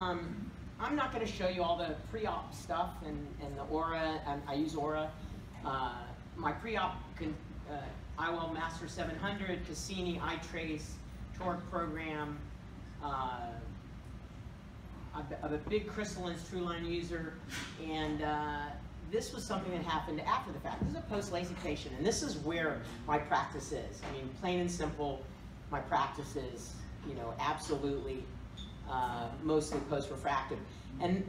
I'm not going to show you all the pre-op stuff and the Aura. I use Aura. My pre-op IOL Master 700, Cassini, iTrace, Toric program. I'm a big crystallines TrueLine user, and this was something that happened after the fact. This is a post-LASIK patient, and this is where my practice is. I mean, plain and simple, my practice is, you know, absolutely mostly post-refractive. And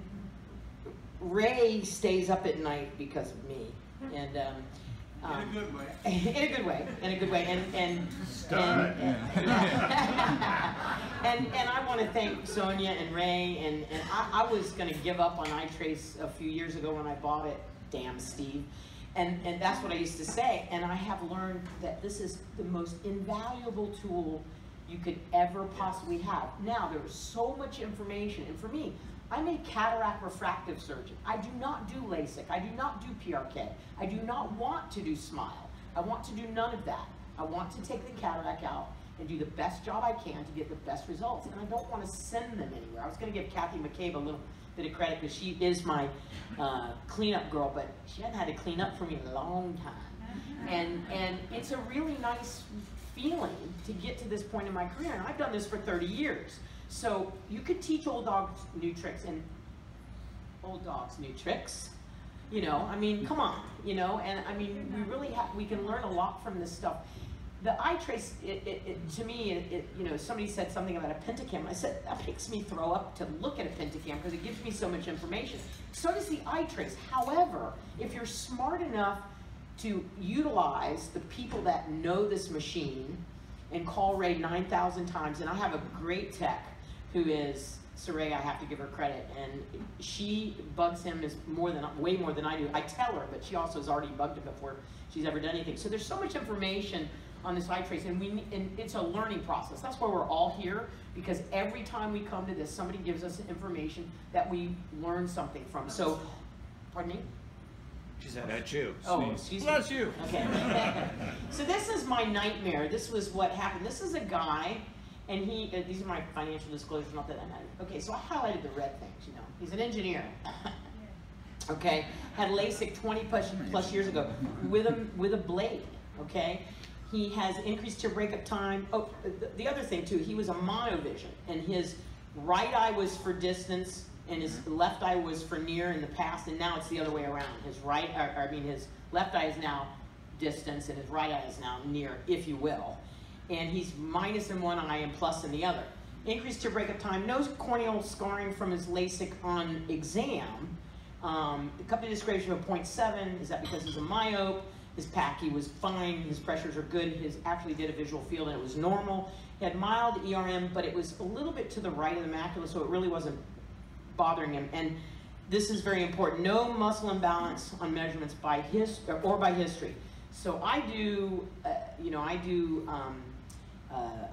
Ray stays up at night because of me. And in a good way. In a good way. In a good way. And I want to thank Sonia and Ray. And I was going to give up on iTrace a few years ago when I bought it. Damn, Steve. And that's what I used to say. And I have learned that this is the most invaluable tool you could ever possibly have. Now, there's so much information, and for me, I'm a cataract refractive surgeon. I do not do LASIK. I do not do PRK. I do not want to do SMILE. I want to do none of that. I want to take the cataract out and do the best job I can to get the best results, and I don't want to send them anywhere. I was going to give Kathy McCabe a little bit of credit because she is my cleanup girl, but she hadn't had to clean up for me in a long time. And it's a really nice feeling to get to this point in my career, and I've done this for 30 years. So you could teach old dogs new tricks, and old dogs new tricks, you know, I mean, come on, you know, and I mean, we can learn a lot from this stuff. The iTrace, to me, you know, somebody said something about a pentacam. I said, that makes me throw up to look at a pentacam because it gives me so much information. So does the iTrace. However, if you're smart enough to utilize the people that know this machine and call Ray 9,000 times, and I have a great tech who is Saray, I have to give her credit, and she bugs him way more than I do. I tell her, but she also has already bugged him before she's ever done anything. So there's so much information on this iTrace, and it's a learning process. That's why we're all here, because every time we come to this, somebody gives us information that we learn something from. So, pardon me? She said, that's you. Oh, excuse me. That's you. Okay. So this is my nightmare. This was what happened. This is a guy, and these are my financial disclosures, not that I matter. Okay, so I highlighted the red things, you know. He's an engineer. Okay, had LASIK 20 plus years ago with a blade, okay? He has increased tear breakup time. Oh, the other thing too, he was a monovision, and his right eye was for distance, and his left eye was for near in the past, and now it's the other way around. His his left eye is now distance, and his right eye is now near, if you will. And he's minus in one eye and plus in the other. Increased tear breakup time, no corneal scarring from his LASIK on exam. Cup to disc ratio of 0.7, is that because he's a myope? His Pachy was fine, his pressures are good, his actually did a visual field and it was normal. He had mild ERM, but it was a little bit to the right of the macula, so it really wasn't bothering him. And this is very important, no muscle imbalance on measurements by history. So I do, a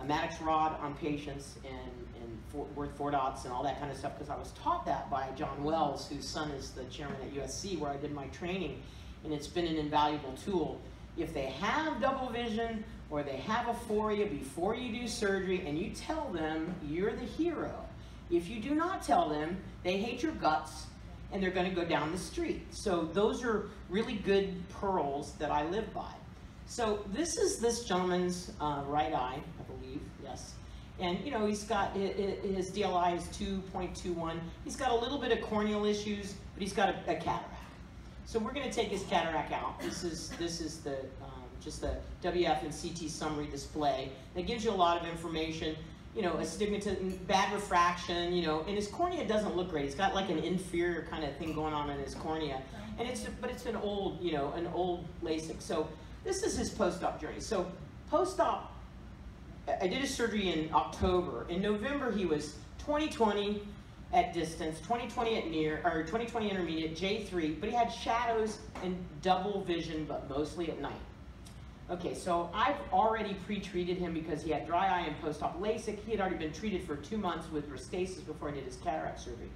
Maddox rod on patients and worth 4 dots and all that kind of stuff, because I was taught that by John Wells, whose son is the chairman at USC, where I did my training, and it's been an invaluable tool. If they have double vision or they have aphoria before you do surgery, and you tell them, you're the hero. If you do not tell them, they hate your guts and they're going to go down the street. So those are really good pearls that I live by. So this is this gentleman's right eye, I believe, yes. And you know, he's got, his DLI is 2.21. He's got a little bit of corneal issues, but he's got a cataract. So we're going to take his cataract out. This is the just the WF and CT summary display. It gives you a lot of information. You know, astigmatism, bad refraction. You know, and his cornea doesn't look great. He's got like an inferior kind of thing going on in his cornea, and but it's an old, you know, an old LASIK. So this is his post-op journey. So post-op, I did his surgery in October. In November, he was 20/20 at distance, 20/20 at near, or 20/20 intermediate, J3, but he had shadows and double vision, but mostly at night. Okay, so I've already pre-treated him because he had dry eye and post-op LASIK. He had already been treated for 2 months with Restasis before I did his cataract surgery.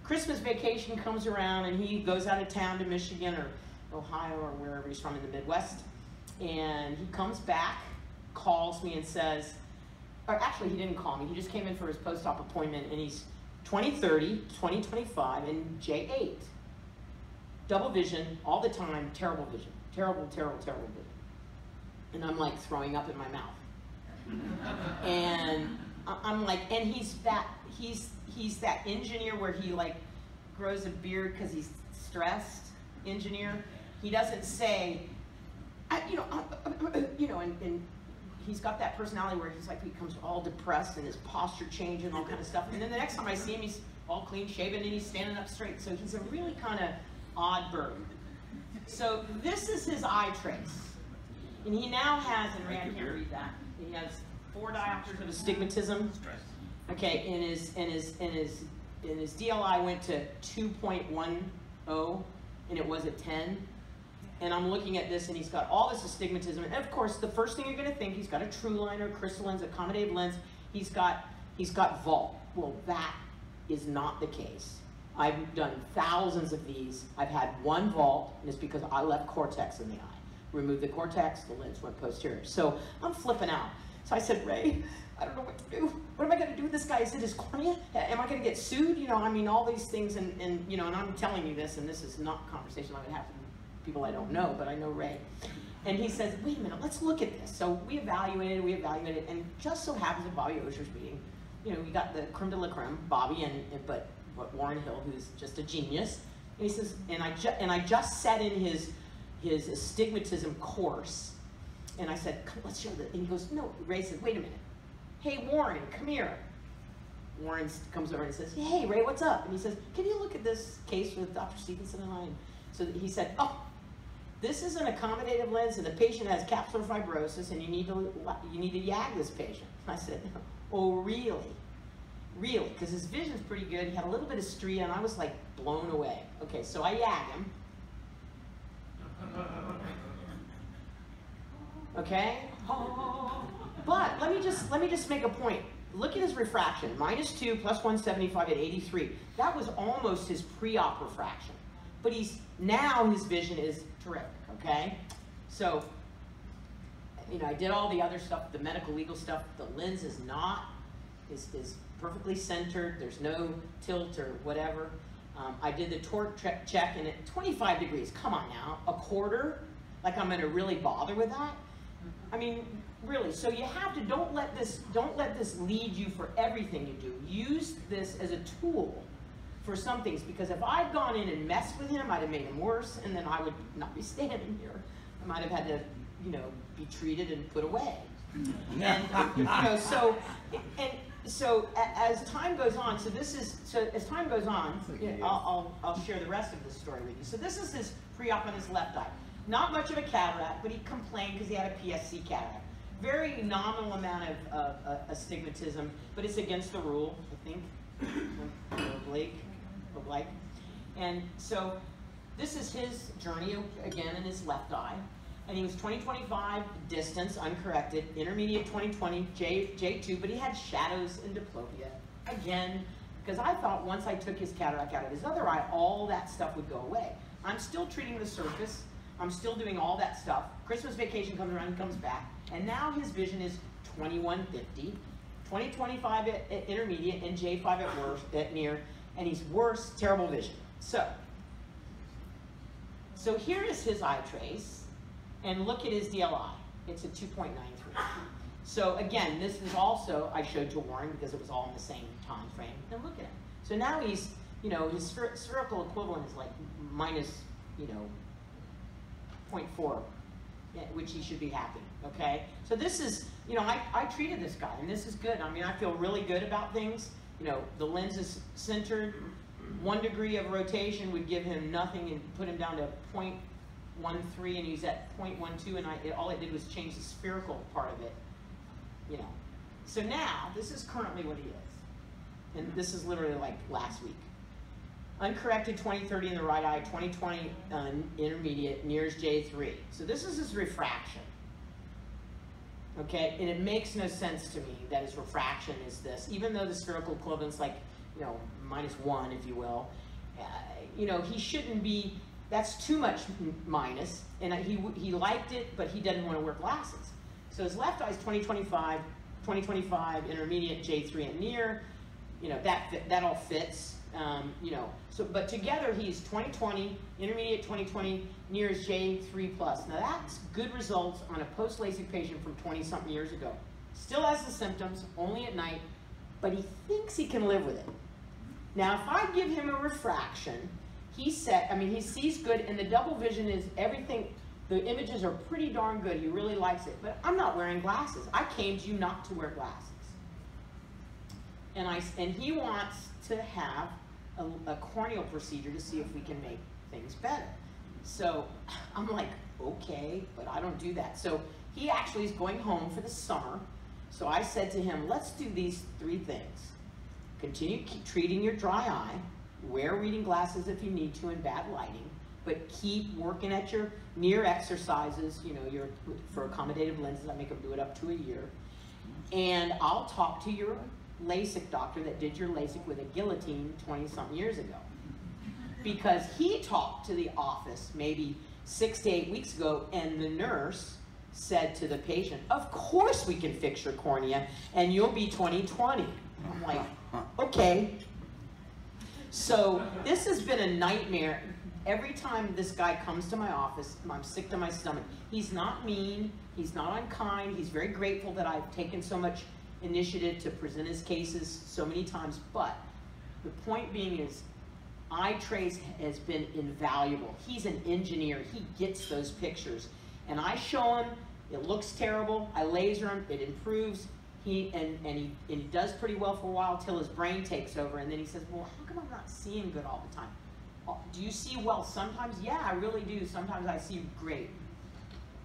Christmas vacation comes around and he goes out of town to Michigan or Ohio or wherever he's from in the Midwest. And he comes back, calls me and says, or actually he didn't call me, he just came in for his post-op appointment, and he's 2030, 2025, and J8. Double vision all the time, terrible vision. Terrible, terrible, terrible vision. And I'm like throwing up in my mouth. And I'm like, and he's that engineer where he like grows a beard because he's stressed engineer. He doesn't say, and he's got that personality where he's like, he becomes all depressed and his posture changes and all kind of stuff. And then the next time I see him, he's all clean shaven and he's standing up straight. So he's a really kind of odd bird. So this is his iTrace. And he now has, and Ray, I can't read that. He has 4 diopters of astigmatism. Okay, and his DLI went to 2.10, and it was at 10. And I'm looking at this, and he's got all this astigmatism. And of course, the first thing you're going to think, he's got a true liner, crystal lens, accommodative lens. He's got vault. Well, that is not the case. I've done thousands of these. I've had 1 vault, and it's because I left cortex in the eye. Removed the cortex, the lens went posterior. So I'm flipping out. So I said, Ray, I don't know what to do. What am I going to do with this guy? Is it his cornea? Am I going to get sued? You know, I mean, all these things, and I'm telling you this, and this is not a conversation I would have with people I don't know, but I know Ray. And he says, wait a minute, let's look at this. So we evaluated, and just so happens at Bobby Osher's meeting, we got the creme de la creme, Bobby, but Warren Hill, who's just a genius. And he says, and I just sat in his astigmatism course, and I said, let's show this. And he goes, no. Ray says, wait a minute. Hey, Warren, come here. Warren comes over and says, hey, Ray, what's up? And he says, can you look at this case with Dr. Stephenson and I? And so he said, oh, this is an accommodative lens, and the patient has capsular fibrosis, and you need to YAG this patient. I said, oh, really? Really? Because his vision's pretty good. He had a little bit of stria, and I was like blown away. Okay, so I YAG him. Okay? But let me just make a point. Look at his refraction. -2, +175 at 83. That was almost his pre-op refraction. But now his vision is terrific, okay? So, I did all the other stuff, the medical legal stuff. The lens is perfectly centered. There's no tilt or whatever. I did the torque check, and at 25 degrees, come on now, a quarter? Like I'm gonna really bother with that? I mean, really, so you have to, don't let this lead you for everything you do. Use this as a tool for some things, because if I'd gone in and messed with him, I'd have made him worse, and then I would not be standing here. I might have had to, be treated and put away. And, so as time goes on, as time goes on, I'll share the rest of this story with you. So this is his pre-op on his left eye. Not much of a cataract, but he complained because he had a PSC cataract. Very nominal amount of astigmatism, but it's against the rule, I think. Oblique. And so this is his journey again in his left eye. And he was 20/25 distance, uncorrected, intermediate 20/20, J2, but he had shadows and diplopia. Again, because I thought once I took his cataract out of his other eye, all that stuff would go away. I'm still treating the surface. I'm still doing all that stuff. Christmas vacation comes around, he comes back. And now his vision is 21/50, 20/25 at intermediate, and J5 at near, and he's worse, terrible vision. So here is his iTrace. And look at his DLI. It's a 2.93. So again, this is also, I showed to Warren because it was all in the same time frame. And look at him. So now he's, his spherical equivalent is like -0.4, which he should be happy, okay? So this is, I treated this guy, and this is good. I mean, I feel really good about things. The lens is centered. 1 degree of rotation would give him nothing and put him down to 0.13, and he's at 0.12, and all it did was change the spherical part of it, So now, this is currently what he is. And this is literally like last week. Uncorrected 20/30 in the right eye, 20/20 intermediate, nears J3. So this is his refraction. Okay, and it makes no sense to me that his refraction is this, even though the spherical equivalent's like, -1, if you will. He shouldn't be. That's too much minus, and he liked it, but he doesn't want to wear glasses. So his left eye is 20/25, intermediate, J3 and near. you know, that all fits, you know. So, but together he's 20/20, intermediate 20/20, near is J3+. Now that's good results on a post-LASIK patient from 20-something years ago. Still has the symptoms, only at night, but he thinks he can live with it. Now, if I give him a refraction, he sees good, and the double vision is everything. The images are pretty darn good. He really likes it. But I'm not wearing glasses. I came to you not to wear glasses. And he wants to have a corneal procedure to see if we can make things better. So I'm like, okay, but I don't do that. So he actually is going home for the summer. So I said to him, let's do these 3 things. Continue treating your dry eye. Wear reading glasses if you need to in bad lighting. But keep working at your near exercises, you know, for accommodative lenses. I make them do it up to a year. And I'll talk to your LASIK doctor that did your LASIK with a guillotine 20-something years ago. Because he talked to the office maybe 6 to 8 weeks ago, and the nurse said to the patient, of course we can fix your cornea, and you'll be 20/20. I'm like, okay. So this has been a nightmare. Every time this guy comes to my office, I'm sick to my stomach. He's not mean, he's not unkind, he's very grateful that I've taken so much initiative to present his cases so many times, but the point being is iTrace has been invaluable. He's an engineer, he gets those pictures. And I show him, it looks terrible, I laser him, it improves, he does pretty well for a while till his brain takes over, and then he says, well, how come I'm not seeing good all the time? Do you see well sometimes? Yeah, I really do. Sometimes I see great.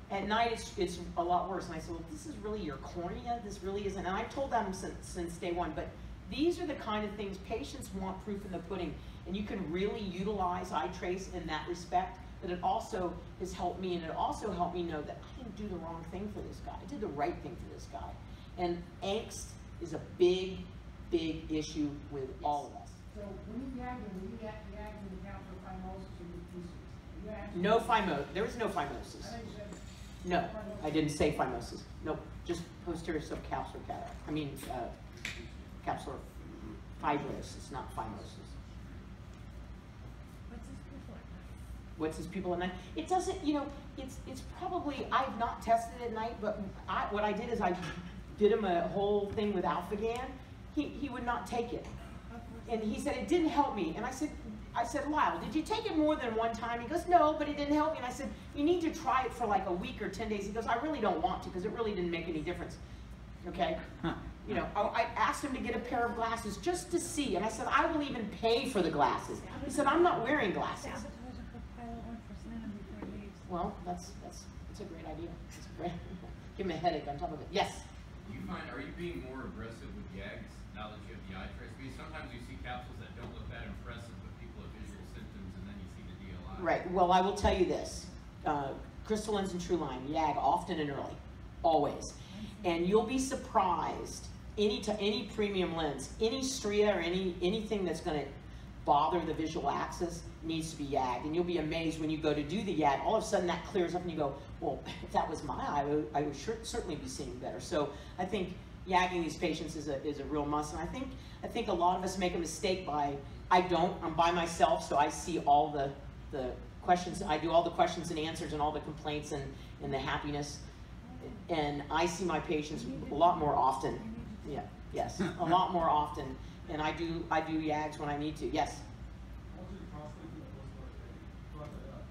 At night, it's a lot worse. And I said, well, this is really your cornea. This really isn't. And I've told them since day one. But these are the kind of things patients want proof in the pudding. And you can really utilize iTrace in that respect. But it also has helped me. And it also helped me know that I didn't do the wrong thing for this guy. I did the right thing for this guy. And angst is a big, big issue with all of us. So when you yag in the account for phimosis or leukemia? No phimosis. There was no phimosis. No, I didn't say phimosis. Nope, just posterior subcapsular cataract. I mean, capsular fibrosis, not phimosis. What's his pupil at night? It doesn't, you know, it's probably, I've not tested it at night, but what I did is I did him a whole thing with Alphagan. He would not take it. And he said, it didn't help me. And I said, Lyle, did you take it more than one time? He goes, no, but it didn't help me. And I said, you need to try it for like a week or 10 days. He goes, I really don't want to because it really didn't make any difference. Okay? You know, I asked him to get a pair of glasses just to see. And I said, I will even pay for the glasses. He said, I'm not wearing glasses. Well, that's a great idea. It's great. Give him a headache on top of it. Yes? Are you being more aggressive with gags now that you have the iTrace? Because sometimes you see capsules that don't look that impressive, but people have visual symptoms, and then you see the DLI. Right. Well, I will tell you this. Crystal Lens and True Line, YAG often and early, always. And you'll be surprised, any premium lens, any stria or anything that's going to bother the visual axis needs to be yagged. And you'll be amazed when you go to do the yag, all of a sudden that clears up and you go, well, if that was my eye, I would certainly be seeing better. So I think yagging these patients is a real must. And I think a lot of us make a mistake I'm by myself, so I see all the questions, I do all the questions and answers and all the complaints and the happiness. And I see my patients a lot more often. Yeah, yes, a lot more often. And I do yags when I need to. Yes?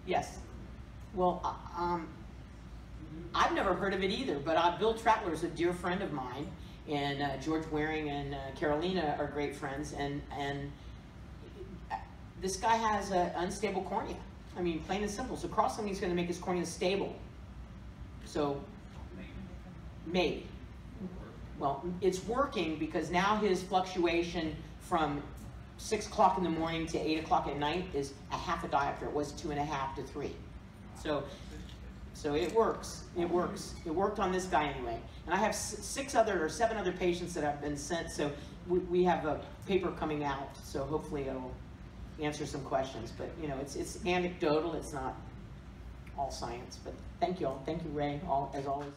Yes. Well, I've never heard of it either, but Bill Trattler is a dear friend of mine, and George Waring and Carolina are great friends, and this guy has an unstable cornea. I mean, plain and simple. So cross-linking is going to make his cornea stable. So, maybe. Well, it's working because now his fluctuation from 6 o'clock in the morning to 8 o'clock at night is a half a diopter. It was 2.5 to 3. So it works. It works. It worked on this guy anyway. And I have 7 other patients that have been sent. So we have a paper coming out. So hopefully it'll answer some questions. But you know, it's anecdotal. It's not all science. But thank you all. Thank you, Ray. As always.